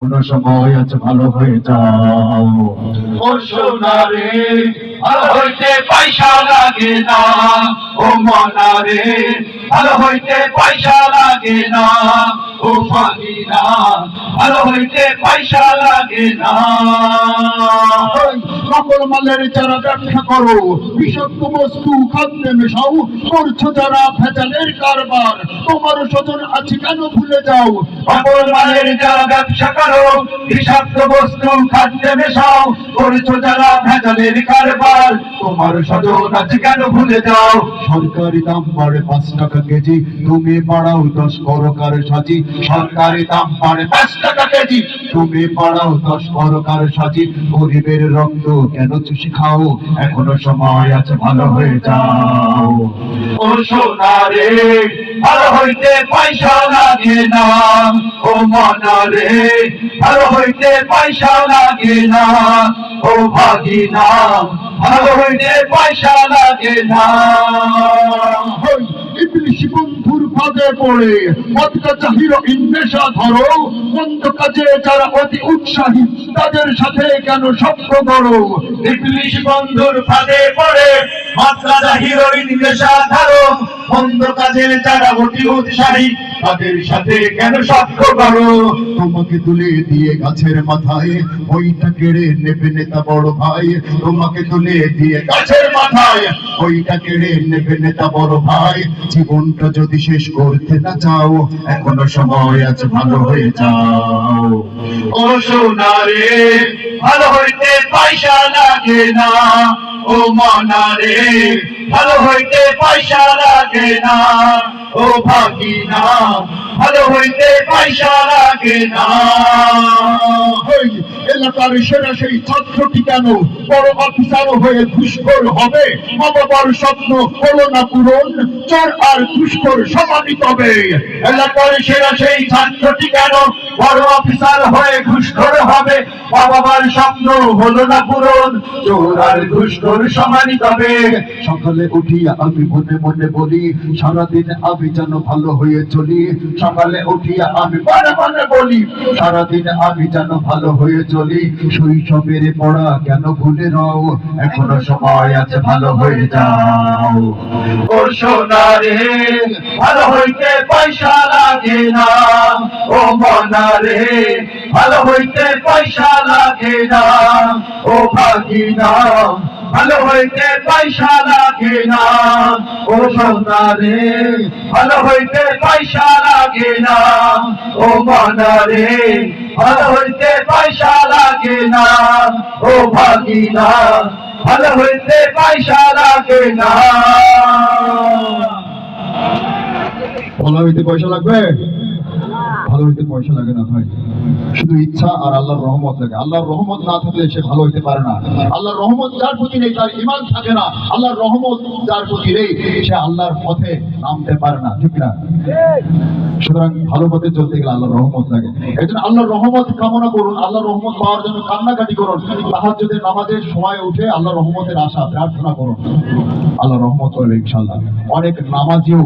কোন সময় আজ ভালো হয়ে যাও। ও সোনারে ভালো হইতে পয়সা লাগে না, ও মনারে ভালো হইতে পয়সা লাগে না, ও ফাহিনা ভালো হইতে পয়সা লাগে না। নকল মালের যারা ব্যবসা করো, বিষাক্ত বস্তু খাদ্যে মেশাও, করছো যারা ভেজালের কারবার, তোমার স্বজন আছে কেন ভুলে যাও। নকল মালের যারা ব্যবসা করো, বিষাক্ত বস্তু খাদ্যে মেশাও, করছো যারা ভেজালের কারবার, তোমার স্বজন আছে কেন ভুলে যাও। সরকারি দাম বাড়ে 5 টাকা কেজি, তুমি বাড়াও 10 করকার সাজি। সরকারি দাম বাড়ে 5 টাকা কেজি, তুমি বাড়াও 10 করকার সাজি। গরিবের রক্ত কেন চুষি খাও, এখনো সময় আছে ভালো হয়ে যাও। ও সোনারে ভালো হইতে পয়সা লাগে না, ও মনারে ভালো হইতে পয়সা লাগে না, ও ভাগিনা ভালো হইতে পয়সা লাগে না। ইবলিশ বন্ধুর ফাঁদে পড়ে মদকা চাহিরো নেশা ধরো, মন্দ কাজে যারা অতি উৎসাহী তাদের সাথে কেন স্বপ্ন করো। ইবলিশ বন্ধুর ফাঁদে পড়ে মদকা চাহিরো নেশা ধরো, মন্দ কাজে যারা অতি উৎসাহী তাদের সাথে কেন স্বপ্ন করো। তোমাকে তুলে দিয়ে গাছের মাথায় ওইটা কেড়ে নেবে নেতা বড় ভাই, তোমাকে তুলে দিয়ে গাছের মাথায় ওইটা কেড়ে নেবে নেতা বড় ভাই। জীবনটা যদি শেষ করতে না চাও, এখনো সময় আছে ভালো হয়ে যাও। ও সোনারে ভালো হইতে পয়সা লাগে না, ও মনারে ভালো হইতে পয়সা লাগে না, ও ভাগিনা ভালো হইতে পয়সা লাগে না। এলাকার সেরা সেই ছাত্রটি কেন বড় অফিসার হয়ে ঘুষখোর হবে। মা বাবার স্বপ্ন হলো না পূরণ, চোর আর ঘুষখোর সমানই তবে। এলাকার সেরা সেই ছাত্রটি কেন বড় অফিসার হয়ে ঘুষখোর হবে। মা বাবার স্বপ্ন হলো না পূরণ, চোর আর ঘুষখোর সমানই তবে। সকালে উঠিয়া আমি মনে মনে বলি, সারাদিন আমি যেন ভালো হয়ে চলি। সকালে উঠিয়া আমি মনে মনে বলি, সারাদিন আমি যেন ভালো হয়ে চলি। শৈশবের পড়া কেন ভুলে রও, এখনো সময় আছে ভালো হয়ে যাও। ও সোনারে ভালো হইতে পয়সা লাগে না, ও মনারে ভালো হইতে পয়সা লাগে না, ও ভাগিনা ভালো হইতে পয়সা লাগে না, ও সোনারে ভালো হইতে পয়সা লাগে না, ও মনারে ভালো হইতে পয়সা লাগে না, ও ভাগিনা ভালো হইতে পয়সা লাগে না। ভালো হইতে পয়সা লাগবে? ভালো হইতে পয়সা লাগে না ভাই, শুধু ইচ্ছা আর আল্লাহর রহমত লাগে। আল্লাহর রহমত না থাকলে সে ভালো হইতে পারে না। আল্লাহর রহমত যার প্রতি নেই তার ঈমান থাকে না। আল্লাহর রহমত যার প্রতি নেই সে আল্লাহর পথে নামতে পারে না, ঠিক না? সুতরাং ভালো পথে চলতে গেলে আল্লাহর রহমত লাগে। এই জন্য আল্লাহর রহমত কামনা করুন, আল্লাহর রহমত পাওয়ার জন্য কান্নাকাটি করুন। তাহাজ্জুদের নামাজের সময় উঠে আল্লাহর রহমতের আশা প্রার্থনা করুন, আল্লাহর রহমত করবে ইনশাআল্লাহ। অনেক নামাজিও